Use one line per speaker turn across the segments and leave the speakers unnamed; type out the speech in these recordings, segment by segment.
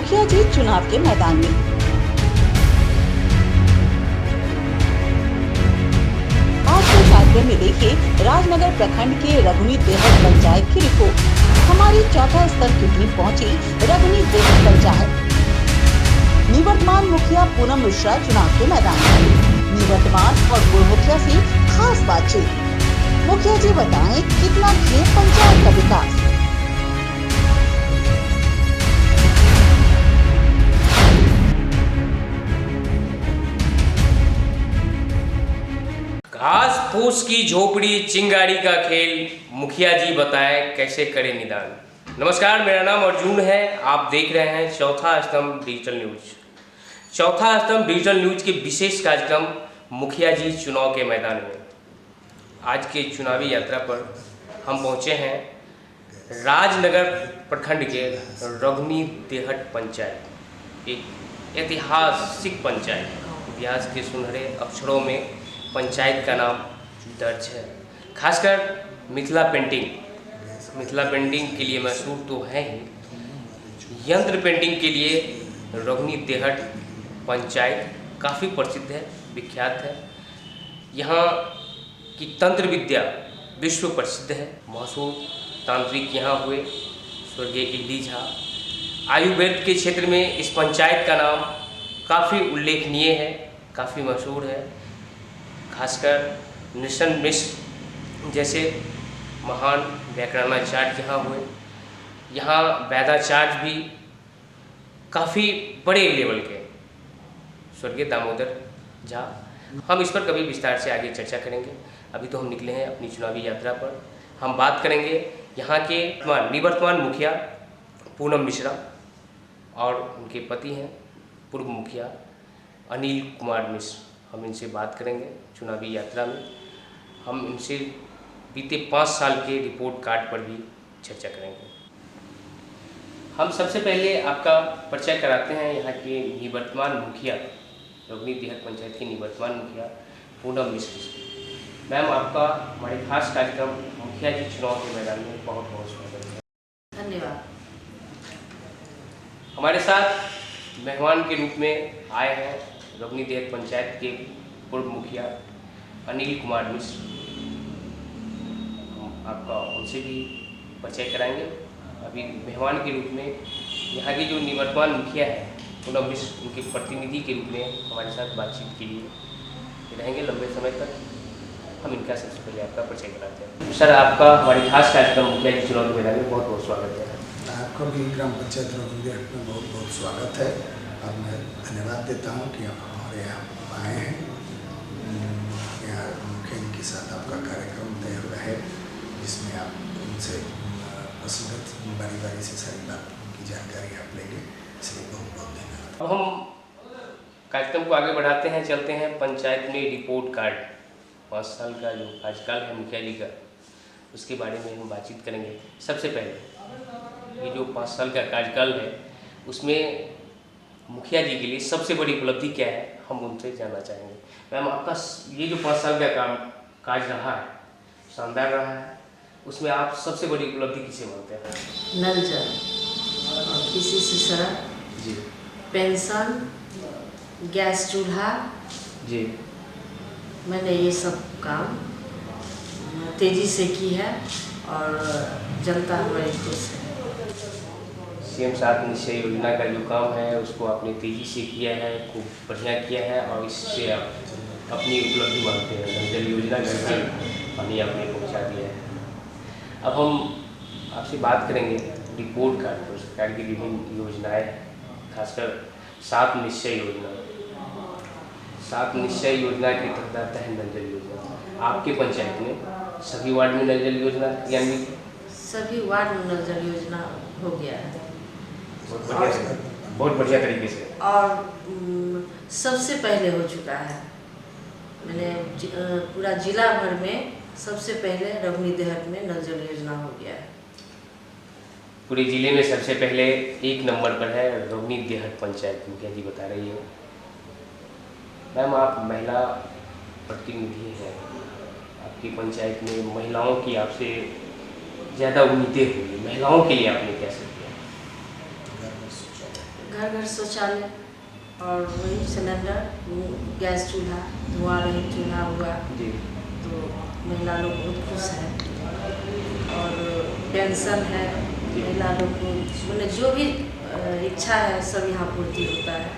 मुखिया जी चुनाव के मैदान में। आज के कार्यक्रम में देखिए राजनगर प्रखंड के रघुनी देहत पंचायत की रिपोर्ट। हमारी चौथा स्तर की टीम पहुंची रघुनी देहत पंचायत। निवर्तमान मुखिया पूनम मिश्रा चुनाव के मैदान में। निवर्तमान और पूर्व मुखिया से खास बातचीत। मुखिया जी बताएं कितना किए पंचायत का विकास।
घास फूस की झोपड़ी चिंगारी का खेल, मुखिया जी बताएं कैसे करें निदान। नमस्कार, मेरा नाम अर्जुन है। आप देख रहे हैं चौथा स्तंभ डिजिटल न्यूज। चौथा स्तंभ डिजिटल न्यूज के विशेष कार्यक्रम मुखिया जी चुनाव के मैदान में। आज के चुनावी यात्रा पर हम पहुंचे हैं राजनगर प्रखंड के रघुनी देहट पंचायत, एक ऐतिहासिक पंचायत। इतिहास के सुनहरे अक्षरों में पंचायत का नाम दर्ज है। खासकर मिथिला पेंटिंग के लिए मशहूर तो है ही, यंत्र पेंटिंग के लिए रघुनी देहट पंचायत काफ़ी प्रसिद्ध है, विख्यात है। यहाँ की तंत्र विद्या विश्व प्रसिद्ध है। मशहूर तांत्रिक यहाँ हुए स्वर्गीय इल्ली झा। आयुर्वेद के क्षेत्र में इस पंचायत का नाम काफ़ी उल्लेखनीय है, काफ़ी मशहूर है। खासकर नृसिंह मिश्र जैसे महान व्याकरणाचार्य यहाँ हुए। यहाँ वेदाचार्य भी काफ़ी बड़े लेवल के, स्वर्गीय दामोदर झा। हम इस पर कभी विस्तार से आगे चर्चा करेंगे। अभी तो हम निकले हैं अपनी चुनावी यात्रा पर। हम बात करेंगे यहाँ के निवर्तमान मुखिया पूनम मिश्रा और उनके पति हैं पूर्व मुखिया अनिल कुमार मिश्र। हम इनसे बात करेंगे चुनावी यात्रा में। हम इनसे बीते 5 साल के रिपोर्ट कार्ड पर भी चर्चा करेंगे। हम सबसे पहले आपका परिचय कराते हैं यहाँ के निवर्तमान मुखिया, रघुनी देहत पंचायत के निवर्तमान मुखिया पूनम मिश्र जी। मैम, आपका हमारे खास कार्यक्रम मुखिया जी चुनाव के मैदान में बहुत बहुत स्वागत है।
धन्यवाद।
हमारे साथ मेहमान के रूप में आए हैं रघुनी देहत पंचायत के पूर्व मुखिया अनिल कुमार मिश्र। हम आपका उनसे भी परिचय कराएंगे। अभी मेहमान के रूप में यहाँ के जो निवर्तमान मुखिया है पूनम मिश्र, उनके प्रतिनिधि के रूप में हमारे साथ बातचीत के लिए रहेंगे लंबे समय तक। हम इनका सबसे पहले आपका परिचय कराते हैं। सर, आपका हमारे खास कार्यक्रम मुखिया जी चुनाव के मैदान में बहुत बहुत स्वागत है।
आपका भी ग्राम पंचायत रघुनी देहत में बहुत बहुत स्वागत है और मैं धन्यवाद देता हूँ कि आप हमारे यहाँ आए हैं। यहाँ मुखिया जी के साथ आपका कार्यक्रम तय हुआ है, जिसमें आप उनसे वसीयत बारी से सारी बात की जानकारी आप लेंगे, इसलिए बहुत बहुत धन्यवाद।
अब हम कार्यक्रम को आगे बढ़ाते हैं, चलते हैं पंचायत में रिपोर्ट कार्ड। 5 साल का जो कार्यकाल है मुखिया जी का, उसके बारे में हम बातचीत करेंगे। सबसे पहले ये जो 5 साल का कार्यकाल है, उसमें मुखिया जी के लिए सबसे बड़ी उपलब्धि क्या है, हम उनसे जानना चाहेंगे। मैम, आपका ये जो 5 साल का काज रहा है, शानदार रहा है, उसमें आप सबसे बड़ी उपलब्धि किसे मानते हैं?
नल जल और किसी से सड़क
जी,
पेंशन, गैस चूल्हा
जी,
मैंने ये सब काम तेजी से की है और जनता हमारी खुश है।
CM 7 निश्चय योजना का जो काम है उसको आपने तेजी से किया है, खूब बढ़िया किया है और इससे आप अपनी उपलब्धि मानते हैं। जल योजना करके पानी आपने पहुँचा दिया है। अब हम आपसे बात करेंगे रिपोर्ट कार्ड पर। सरकार की विभिन्न योजनाएं, खासकर 7 निश्चय योजना। 7 निश्चय योजना के तहत आता है नल जल योजना। आपके पंचायत में सभी वार्ड में नल जल योजना यानी
सभी वार्ड में नल जल योजना हो गया है,
बहुत बढ़िया तरीके से,
और सबसे पहले हो चुका है। मैंने पूरा जिला भर में सबसे पहले रघुनी देहत में नल जल योजना हो गया है।
पूरे जिले में सबसे पहले 1 नंबर पर है रघुनी देहत पंचायत, मुखिया जी बता रही है। मैम, आप महिला प्रतिनिधि हैं, आपकी पंचायत में महिलाओं की आपसे ज़्यादा उम्मीदें होंगी। महिलाओं के लिए आपने कैसे किया?
घर घर शौचालय और वही सिलेंडर, गैस चूल्हा, धुआं रहित चूल्हा हुआ
जी
तो महिला लोग बहुत खुश है। और पेंशन है, महिला लोग को मैंने जो भी इच्छा है सब यहाँ पूर्ति होता है।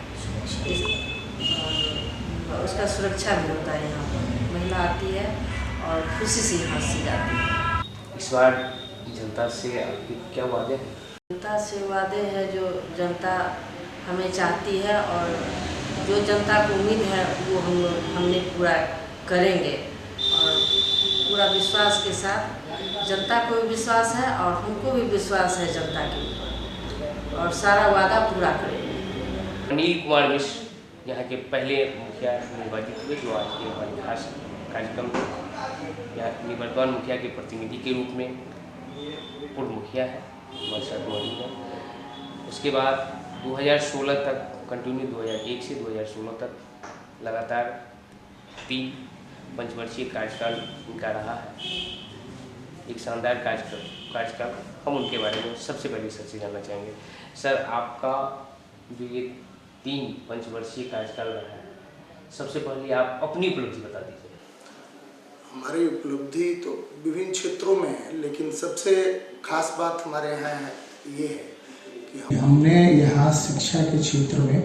और उसका सुरक्षा भी होता है। यहाँ पर महिला आती है और खुशी से यहाँ से जाती है।
इस बार जनता से आपके क्या वादे हैं?
जनता से वादे है जो जनता हमें चाहती है और जो जनता को उम्मीद है वो हमने पूरा करेंगे। और पूरा विश्वास के साथ, जनता को भी विश्वास है और हमको भी विश्वास है जनता के ऊपर, और सारा वादा पूरा करेंगे।
अनिल कुमार मिश्र यहाँ के पहले मुखिया निर्वाचित हुए, जो आज के हमारे खास कार्यक्रम में यहाँ निवर्तमान मुखिया के प्रतिनिधि के रूप में पूर्व मुखिया है, हमारे साथ मौजूद है। उसके बाद 2016 तक कंटिन्यू 2001 से 2016 तक लगातार 3 पंचवर्षीय कार्यकाल इनका रहा है। एक शानदार कार्यकाल हम उनके बारे में सबसे पहले सर से जानना चाहेंगे। सर, आपका जो ये 3 पंचवर्षीय कार्यकाल रहा है, सबसे पहले आप अपनी उपलब्धि बता दीजिए।
हमारी उपलब्धि तो विभिन्न क्षेत्रों में है, लेकिन सबसे खास बात हमारे यहाँ ये है कि हमने यहाँ शिक्षा के क्षेत्र में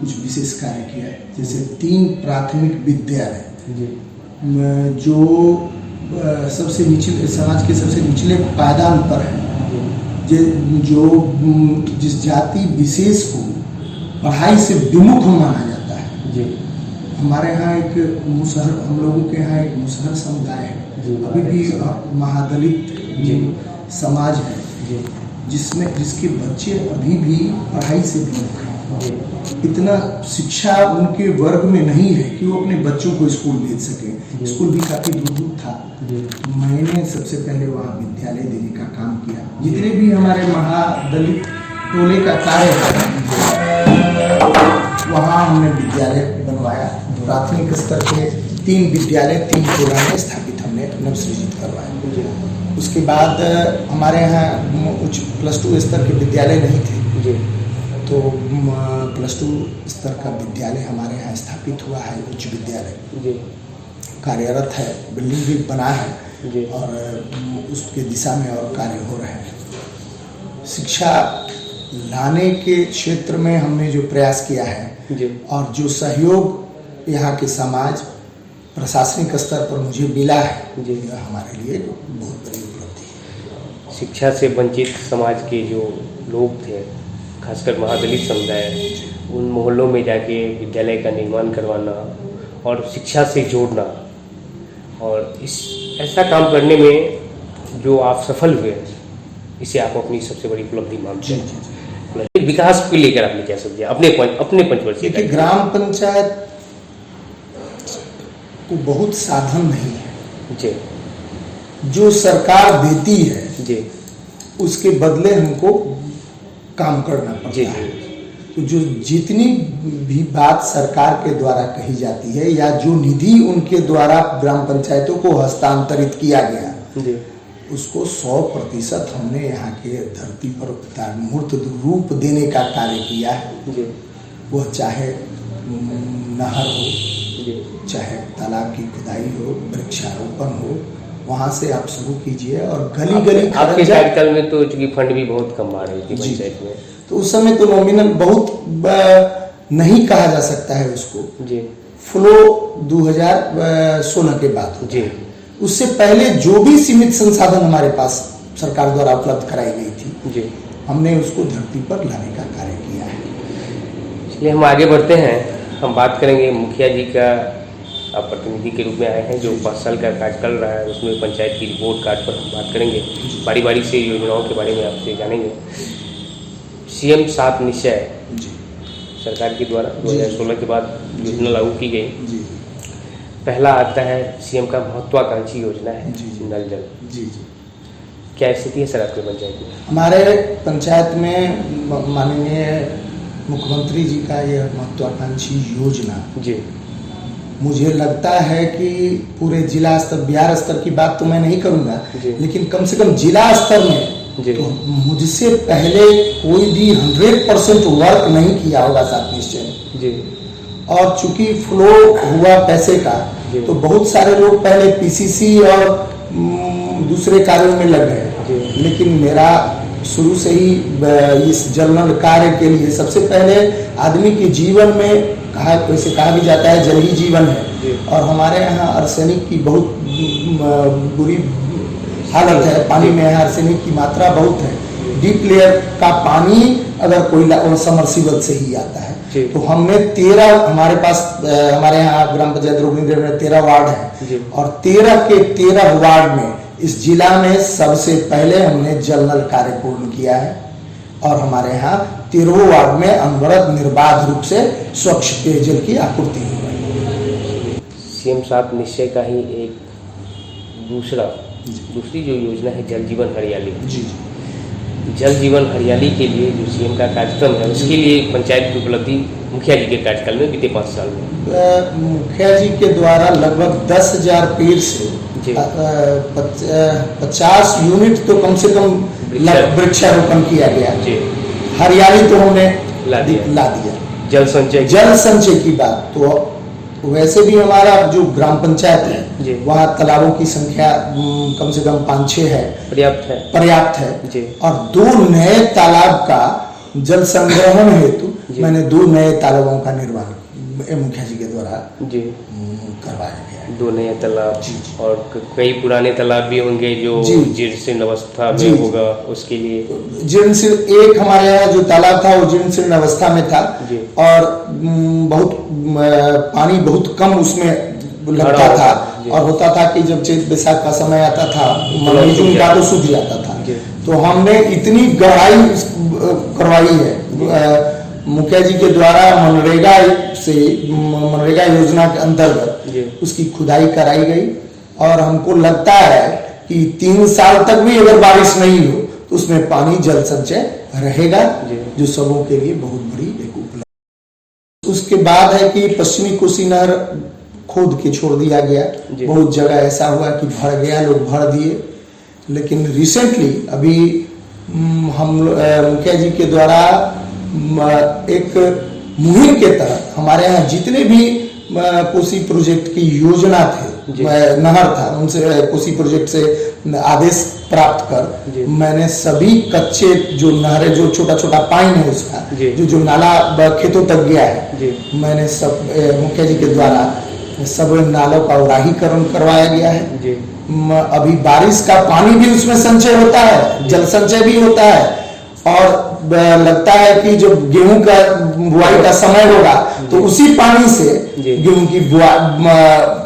कुछ विशेष कार्य किया है। जैसे 3 प्राथमिक विद्यालय जो सबसे निचले समाज के सबसे निचले पायदान पर है, जो जिस जाति विशेष को पढ़ाई से विमुख माना जाता है। हमारे यहाँ एक मुसहर, हम लोगों के यहाँ एक मुसहर समुदाय है, अभी भी महादलित समाज है, जिसके बच्चे अभी भी पढ़ाई से विमुख हैं। इतना शिक्षा उनके वर्ग में नहीं है कि वो अपने बच्चों को स्कूल भेज सके। स्कूल भी काफ़ी दूर था। मैंने सबसे पहले वहाँ विद्यालय देने का काम किया। जितने भी हमारे महादलित टोले का कार्य है, वहाँ हमने विद्यालय बनवाया। प्राथमिक स्तर के 3 विद्यालय 3 टोला में स्थापित हमने नवसृजित करवाया। उसके बाद हमारे यहाँ उच्च +2 स्तर के विद्यालय नहीं थे, तो +2 स्तर का विद्यालय हमारे यहाँ स्थापित हुआ है। उच्च विद्यालय कार्यरत है, बिल्डिंग भी बना है और उसके दिशा में और कार्य हो रहे हैं। शिक्षा लाने के क्षेत्र में हमने जो प्रयास किया है और जो सहयोग यहाँ के समाज प्रशासनिक स्तर पर मुझे मिला है, यह हमारे लिए बहुत बड़ी उपलब्धि है।
शिक्षा से वंचित समाज के जो लोग थे, खासकर महादलित समुदाय, उन मोहल्लों में जाके विद्यालय का निर्माण करवाना और शिक्षा से जोड़ना, और ऐसा काम करने में जो आप सफल हुए, इसे आप अपनी सबसे बड़ी उपलब्धि मानते हैं। विकास को लेकर आपने क्या सोचा अपने पंचवर्षीय?
ग्राम पंचायत को बहुत साधन नहीं है जो सरकार देती है, उसके बदले हमको काम करना पड़ता है। तो जो जितनी भी बात सरकार के द्वारा कही जाती है या जो निधि उनके द्वारा ग्राम पंचायतों को हस्तांतरित किया गया, उसको 100% हमने यहाँ के धरती पर मूर्त रूप देने का कार्य किया है। वह चाहे नहर हो, चाहे तालाब की खुदाई हो, वृक्षारोपण हो, वहाँ से आप शुरू कीजिए। और गली गली
आपके कार्यकाल में तो चूंकि फंड भी बहुत कम आ रही थी पंचायत में,
तो उस समय तो नॉमिनल बहुत नहीं कहा जा सकता है उसको। फ्लो 2016 के बाद होता है। उससे पहले जो भी सीमित संसाधन हमारे पास सरकार द्वारा उपलब्ध कराई गई थी, हमने उसको धरती पर लाने का कार्य किया है।
इसलिए हम आगे बढ़ते हैं। हम बात करेंगे मुखिया जी का, आप प्रतिनिधि के रूप में आए हैं, जो 5 साल का कार्यकाल रहा है, उसमें पंचायत की रिपोर्ट कार्ड पर हम बात करेंगे। बारी बारी से योजनाओं के बारे में आपसे जानेंगे। CM 7 निश्चय सरकार के द्वारा 2016 के बाद योजना लागू की गई। पहला आता है CM का महत्वाकांक्षी योजना है नल जल। क्या स्थिति है सर आपके पंचायत में?
हमारे पंचायत में माननीय मुख्यमंत्री जी का यह महत्वाकांक्षी योजना, मुझे लगता है कि पूरे जिला स्तर, बिहार स्तर की बात तो मैं नहीं करूंगा, लेकिन कम से कम जिला स्तर में
जी।
तो मुझसे पहले कोई भी 100% वर्क नहीं किया होगा साथ निश्चय में।
जी
और चूंकि फ्लो हुआ पैसे का,
जी।
तो बहुत सारे लोग पहले पीसीसी और दूसरे कार्यों में लग गए,
जी।
लेकिन मेरा शुरू से ही इस जल नल कार्य के लिए सबसे पहले आदमी के जीवन में वैसे कहा भी जाता है जल ही जीवन है,
जी।
और हमारे यहाँ आर्सेनिक की बहुत बुरी हालत है। पानी में आर्सेनिक की मात्रा बहुत है। डीप लेयर का पानी अगर कोई समरसीबल से ही आता है, तो हमने 13 हमारे पास हमारे यहाँ ग्राम पंचायत रोहिणी में 13 वार्ड है, और 13 के 13 वार्ड में इस जिला में सबसे पहले हमने जल नल कार्य पूर्ण किया है, और हमारे यहाँ 13 वार्ड में अनवरत निर्बाध रूप से स्वच्छ पेयजल की आपूर्ति हो रही है।
सीएम साहब निश्चय का ही एक दूसरी जो योजना है जल जीवन हरियाली।
जी।
जल जीवन हरियाली के लिए जो सीएम का कार्यक्रम है, उसके लिए पंचायत की उपलब्धि मुखिया जी के कार्यकाल में बीते 5 साल में
मुखिया जी के द्वारा लगभग 10,000 पेड़ से 50 यूनिट तो कम से कम वृक्षारोपण किया गया। हरियाली तो हमने ला दिया।
जल संचय
की बात तो वैसे भी हमारा जो ग्राम पंचायत है वहाँ तालाबों की संख्या कम से कम 5-6 है, पर्याप्त है। और 2 नए तालाब का जल संग्रहण हेतु मैंने 2 नए तालाबों का निर्माण मुखिया जी के द्वारा करवाया गया है।
2 नए तालाब, और कई पुराने तालाब भी होंगे जो जीर्ण अवस्था में होगा, उसके लिए
जीर्ण एक हमारे यहाँ जो तालाब था वो जीर्ण अवस्था में था, और बहुत पानी बहुत कम उसमें लगता था, और होता था कि जब चैत बैसाख का समय आता था मई जून का तो सूख जाता था। तो हमने इतनी गहराई करवाई है मुखिया जी के द्वारा मनरेगा योजना के अंतर्गत उसकी खुदाई कराई गई, और हमको लगता है कि 3 साल तक भी अगर बारिश नहीं हो तो उसमें पानी जल संचय रहेगा, जो सबों के लिए बहुत बड़ी एक उपलब्धि। उसके बाद है कि पश्चिमी कोसी नहर खोद के छोड़ दिया गया। बहुत जगह ऐसा हुआ कि भर गया, लोग भर दिए, लेकिन रिसेंटली अभी हम मुखिया जी के द्वारा एक मुहिम के तहत हमारे यहाँ जितने भी कोसी प्रोजेक्ट की योजना थे, नहर था, उनसे कोसी प्रोजेक्ट से आदेश प्राप्त कर मैंने सभी कच्चे जो नहरें, जो छोटा छोटा पाइन है उसका जो नाला खेतों तक गया है, मैंने सब मुखिया जी के द्वारा सब नालों का उराहीकरण करवाया गया है। अभी बारिश का पानी भी उसमें संचय होता है, जल संचय भी होता है, और लगता है कि जब गेहूं का बुआई का समय होगा तो उसी पानी से गेहूं की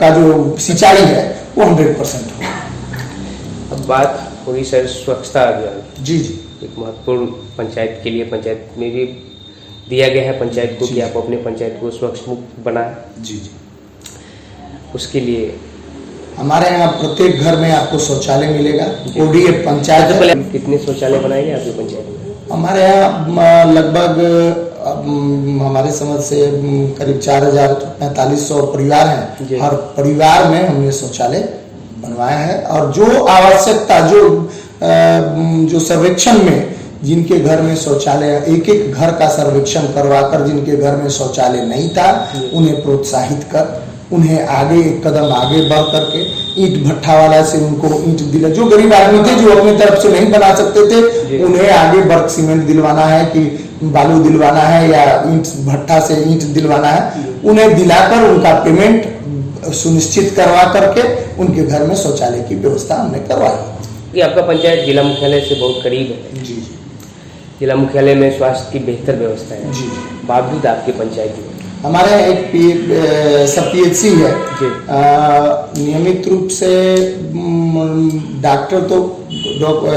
का जो सिंचाई है वो 100% होगा।
अब बात होगी सर स्वच्छता अभियान।
जी।
एक महत्वपूर्ण पंचायत के लिए, पंचायत में भी दिया गया है पंचायत को कि आप अपने पंचायत को स्वच्छ मुक्त बनाएं।
जी।
उसके लिए
हमारे यहाँ प्रत्येक घर में आपको शौचालय मिलेगा। ODF पंचायत
कितने शौचालय बनाए गए आपकी पंचायत में?
हमारे यहाँ लगभग हमारे समझ से करीब 4,4500 परिवार हैं। हर परिवार में हमने शौचालय बनवाया है, और जो आवश्यकता जो सर्वेक्षण में जिनके घर में शौचालय, एक घर का सर्वेक्षण करवाकर जिनके घर में शौचालय नहीं था उन्हें प्रोत्साहित कर उन्हें आगे एक कदम आगे बढ़ करके ईंट भट्ठा वाला से उनको ईंट दिला, जो गरीब आदमी थे जो अपनी तरफ से नहीं बना सकते थे उन्हें आगे बर्क सीमेंट दिलवाना है कि बालू दिलवाना है या ईंट भट्ठा से ईंट दिलवाना है, उन्हें दिलाकर उनका पेमेंट सुनिश्चित करवा करके उनके घर में शौचालय की व्यवस्था हमने करवाई।
कि आपका पंचायत जिला मुख्यालय से बहुत करीब है।
जी।
जिला मुख्यालय में स्वास्थ्य की बेहतर व्यवस्था है।
जी।
बावजूद आपके पंचायत में
हमारे यहाँ एक सब PHC है, नियमित रूप से डॉक्टर तो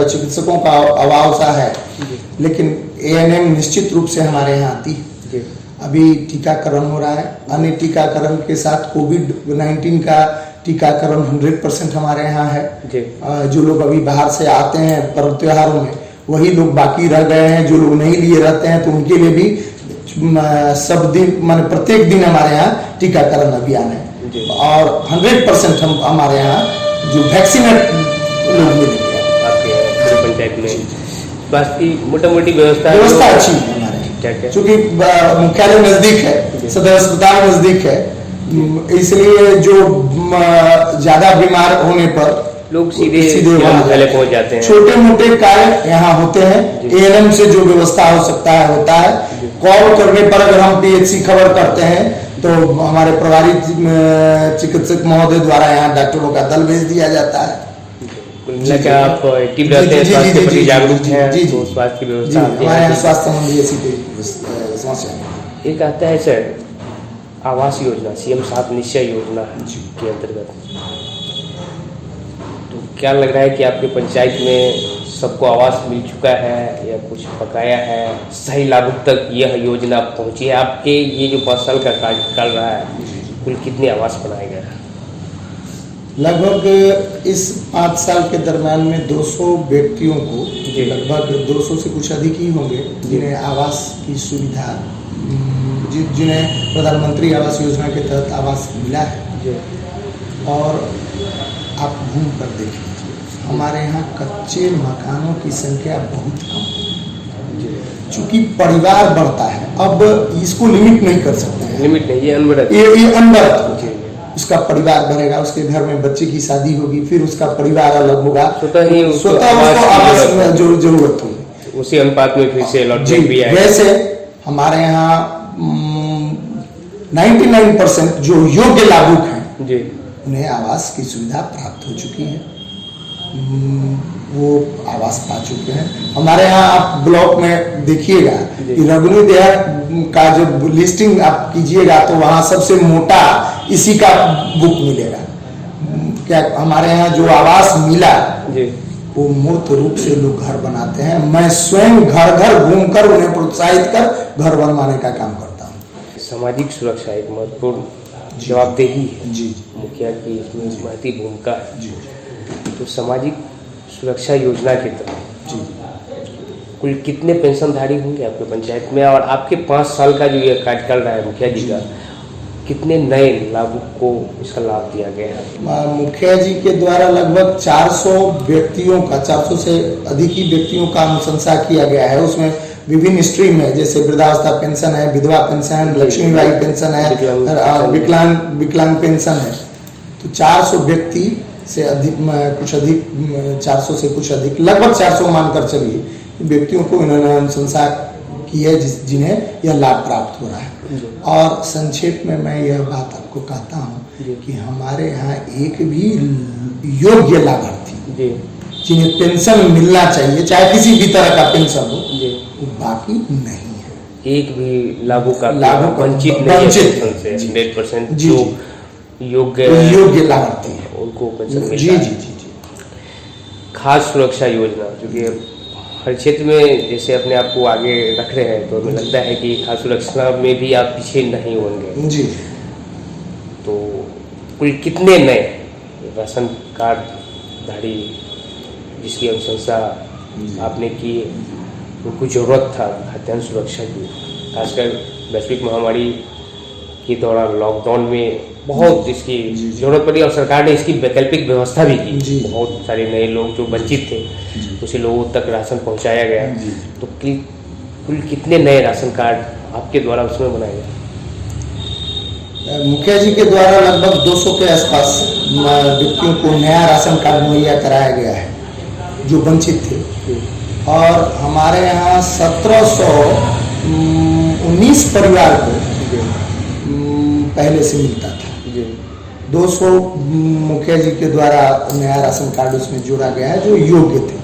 चिकित्सकों का अभाव सा है, लेकिन ANM निश्चित रूप से हमारे यहाँ आती है। अभी टीकाकरण हो रहा है, अन्य टीकाकरण के साथ कोविड-19 का टीकाकरण 100% हमारे यहाँ है। जो लोग अभी बाहर से आते हैं पर्व त्योहारों में, वही लोग बाकी रह गए हैं, जो लोग नहीं लिए रहते हैं तो उनके लिए भी सब दिन माने प्रत्येक दिन हमारे यहाँ टीकाकरण अभियान है, और 100% हम हमारे यहाँ जो वैक्सीनेट लोग मिलेंगे।
आपके पंचायत में स्वास्थ्य की मोटा मोटी व्यवस्था
अच्छी है हमारे,
क्या क्या?
क्योंकि मुख्यालय नजदीक है, सदर अस्पताल नजदीक है, इसलिए जो ज्यादा बीमार होने पर
लोग सीधे
वहाँ
मुख्यालय पहुंच जाते हैं।
छोटे मोटे कार्य यहाँ होते हैं, एएनएम से जो व्यवस्था हो सकता है होता है। कॉल करने पर अगर हम पीएचसी खबर करते हैं तो हमारे प्रभारी चिकित्सक महोदय द्वारा यहाँ डॉक्टरों का दल भेज दिया जाता है।
आप एक्टिव रहते हैं, स्वास्थ्य के प्रति जागरूक हैं, तो स्वास्थ्य की व्यवस्था
हमारे यहाँ स्वास्थ्य संबंधी ऐसी कोई समस्या नहीं।
एक आता है सर आवास योजना, सीएम सात निश्चय योजना के अंतर्गत, तो क्या लग रहा है कि आपके पंचायत में सबको आवास मिल चुका है या कुछ बकाया है? सही लाभुक तक यह योजना पहुंची है? आपके ये जो 5 साल का कार्यकाल रहा है, कुल कितने आवास बनाए गए?
लगभग इस 5 साल के दरम्यान में 200 व्यक्तियों को, लगभग 200 से कुछ अधिक ही होंगे, जिन्हें आवास की सुविधा, जिन्हें प्रधानमंत्री आवास योजना के तहत आवास मिला है। और आप घूम कर देख लीजिए, हमारे यहाँ कच्चे मकानों की संख्या बहुत कम है, चूंकि परिवार बढ़ता है। अब इसको लिमिट नहीं कर सकते हैं,
लिमिट नहीं, ये अनवरत,
ये अनवरत। उसका परिवार बनेगा, उसके घर में बच्चे की शादी होगी, फिर उसका परिवार अलग होगा, स्वतः उसको आवास में जरूरत होगी,
उसी अनुपात में फिर से अलॉटमेंट भी आएगा।
वैसे हमारे यहाँ 99% जो योग्य लाभुक हैं
जी,
उन्हें आवास की सुविधा प्राप्त हो चुकी है, वो आवास पा चुके हैं। हमारे यहाँ आप ब्लॉक में देखिएगा कि रघुनी देहात का जब लिस्टिंग आप कीजिएगा तो वहाँ सबसे मोटा इसी का बुक मिलेगा। क्या हमारे यहाँ जो आवास मिला
जी,
वो मूर्त रूप से लोग घर बनाते हैं। मैं स्वयं घर घर घूमकर उन्हें प्रोत्साहित कर घर बनवाने का काम करता हूँ।
सामाजिक सुरक्षा एक महत्वपूर्ण जवाबदेही है
जी,
मुखिया की, इसमें महती भूमिका है।
जी,
तो सामाजिक सुरक्षा योजना के तहत
जी,
कुल कितने पेंशनधारी होंगे आपके पंचायत में? और आपके 5 साल का जो ये कार्यकाल रहा है मुखिया जी का, कितने नए लाभुक को इसका लाभ दिया गया है?
मुखिया जी के द्वारा लगभग 400 व्यक्तियों का, 400 से अधिक ही व्यक्तियों का अनुशंसा किया गया है। उसमें विभिन्न स्ट्रीम है, जैसे वृद्धावस्था पेंशन है, विधवा पेंशन, लक्ष्मीबाई पेंशन है, विकलांग पेंशन है। तो 400 व्यक्ति से अधिक, कुछ अधिक 400 से कुछ अधिक, लगभग 400 मानकर चलिए व्यक्तियों को इन्होंने अनुशंसा की है जिन्हें यह लाभ प्राप्त हो रहा है। और संक्षेप में मैं यह बात आपको कहता हूँ कि हमारे यहाँ एक भी योग्य लाभार्थी जिन्हें पेंशन मिलना चाहिए, चाहे किसी भी तरह का पेंशन हो, वो बाकी नहीं है।
एक भी लाभुक
वंचित
100% जो योग्य
लाभार्थी है
उनको पेंशन मिलता है।
जी जी जी जी।
खास सुरक्षा योजना, क्योंकि हर क्षेत्र में जैसे अपने आप को आगे रख रहे हैं, तो हमें लगता है कि खास सुरक्षा में भी आप पीछे नहीं होंगे
जी।
तो कुल कितने नए राशन कार्ड धारी जिसकी अनुशंसा आपने की, उनको जरूरत था खाद्यान्न सुरक्षा की, खासकर वैश्विक महामारी के दौरान लॉकडाउन में बहुत इसकी जरूरत पड़ी और सरकार ने इसकी वैकल्पिक व्यवस्था भी की। बहुत सारे नए लोग जो वंचित थे उसे लोगों तक राशन पहुंचाया गया। तो कुल कितने नए राशन कार्ड आपके द्वारा उसमें बनाए गए?
मुखिया जी के द्वारा लगभग 200 के आसपास व्यक्तियों को नया राशन कार्ड मुहैया कराया गया है जो वंचित थे। और हमारे यहाँ 1719 परिवार को पहले से मिलता था। 200 मुखिया जी के द्वारा नया राशन कार्ड उसमें जोड़ा गया है जो योग्य थे,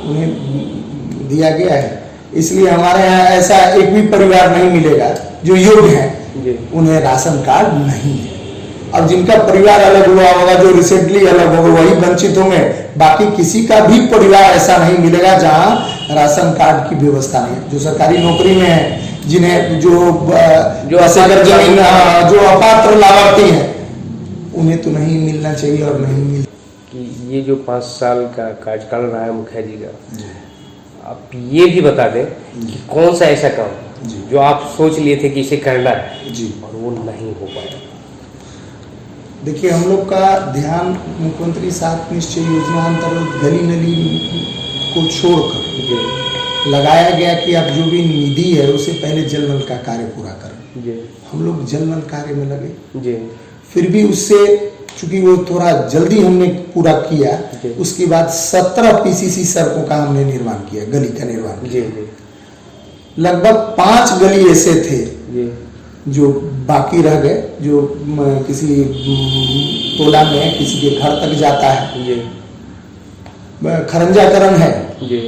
उन्हें दिया गया है। इसलिए हमारे यहाँ ऐसा एक भी परिवार नहीं मिलेगा जो योग्य है उन्हें राशन कार्ड नहीं है। अब जिनका परिवार अलग हुआ होगा, जो रिसेंटली अलग होगा, वही वंचित होंगे। बाकी किसी का भी परिवार ऐसा नहीं मिलेगा जहाँ राशन कार्ड की व्यवस्था नहीं है। जो सरकारी नौकरी में है, जिन्हें जो जमीन, जो अपात्र लाभार्थी हैं, उन्हें तो नहीं मिलना चाहिए और नहीं मिल।
कि ये जो 5 साल का कार्यकाल रहा है मुखिया जी का, आप ये भी बता दें कि कौन सा ऐसा काम जो आप सोच लिए थे कि इसे करना है और वो नहीं हो पाया?
देखिए, हम लोग का ध्यान मुख्यमंत्री 7 निश्चय योजना अंतर्गत गली नली को छोड़कर लगाया गया कि आप जो भी निधि है उसे पहले जल नल का कार्य पूरा करें।
जी
हम लोग जल नल कार्य में लगे,
जी
फिर भी उससे चूंकि वो थोड़ा जल्दी हमने पूरा किया, उसके बाद 17 पीसीसी सड़कों का हमने निर्माण किया, गली का निर्माण
जी
किया। लगभग 5 गली ऐसे थे
जी
जो बाकी रह गए, जो किसी टोला में किसी के घर तक जाता है,
जी
खरंजाकरण है
जी,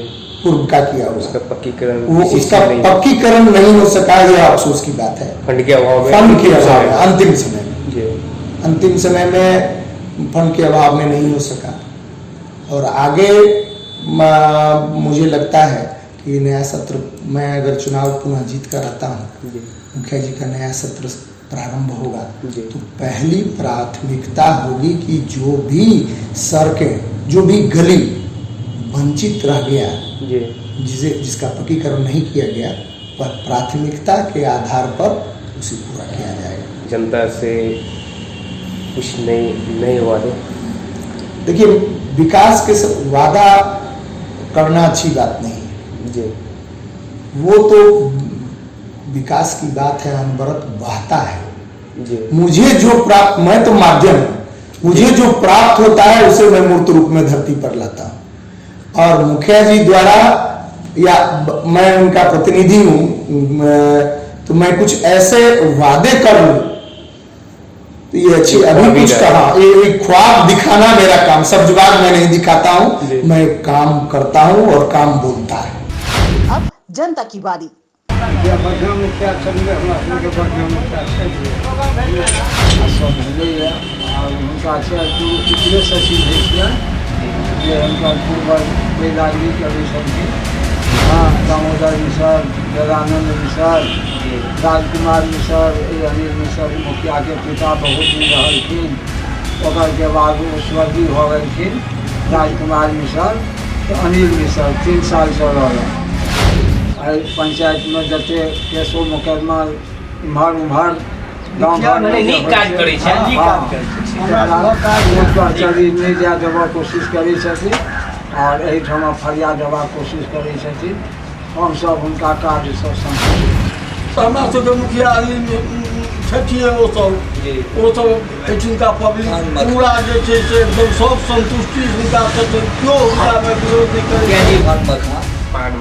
पूर्व का किया हुआ,
उसका पक्कीकरण
वो
इसी
उसका
समय नहीं-
पक्कीकरण नहीं हो सका, यह अफसोस की बात है।
फंड के अभाव में,
फंड के अभाव में अंतिम समय में,
जी
अंतिम समय में फंड के अभाव में नहीं हो सका। और आगे मुझे लगता है कि नया सत्र, मैं अगर चुनाव पुनः जीत कर आता हूँ,
जी
मुखिया जी का नया सत्र प्रारंभ होगा,
जी।
तो पहली प्राथमिकता होगी कि जो भी सड़कें, जो भी गली वंचित रह गया,
जी
जिसका पक्कीकरण नहीं किया गया, वह प्राथमिकता के आधार पर उसे पूरा किया जाएगा।
जनता से कुछ नए वादे।
देखिए, विकास के वादा करना अच्छी बात नहीं है,
जी
वो तो विकास की बात है, अनवरत बहता है।
जी
मुझे जो प्राप्त, मैं तो माध्यम हूँ, मुझे जो प्राप्त होता है उसे मैं मूर्त रूप में धरती पर लाता हूँ। और मुखिया जी द्वारा, या मैं उनका प्रतिनिधि हूँ, तो मैं कुछ ऐसे वादे कर लूं तो ये अच्छी, अभी कुछ कहा, ये ख्वाब दिखाना मेरा काम, सब जवाब मैं नहीं दिखाता हूँ, मैं काम करता हूँ और काम बोलता है।
अब जनता की बारी।
दामोदर मिश्र, जगानंद मिश्र, राजकुमार मिश्र, अनिल मिश्र मुखिया के पिता बहुत दिन रहलखिन, ओकर के बाद वो स्वर्गीय हो गलखिन राजकुमार मिश्र, तो अनिल मिश्र 3 साल से रहा। पंचायत में जते केसो मुकदमा इम्हर उम्हर
नीक काज करै छै,
कचहरी नहीं जाए देबऽ कोशिश करै छथिन और एहिठाम फरियाद देबाक कोशिश करै छथिन। हमसब हुनका कार्यसँ संतुष्ट।
हमरा सबके मुखिया छठिए ओसब एहिठुनका पब्लिक पूरा जे छै से एकदम सब संतुष्टि हुनका छथिन, केओ हुनकामे विरोध नहि करै।
पान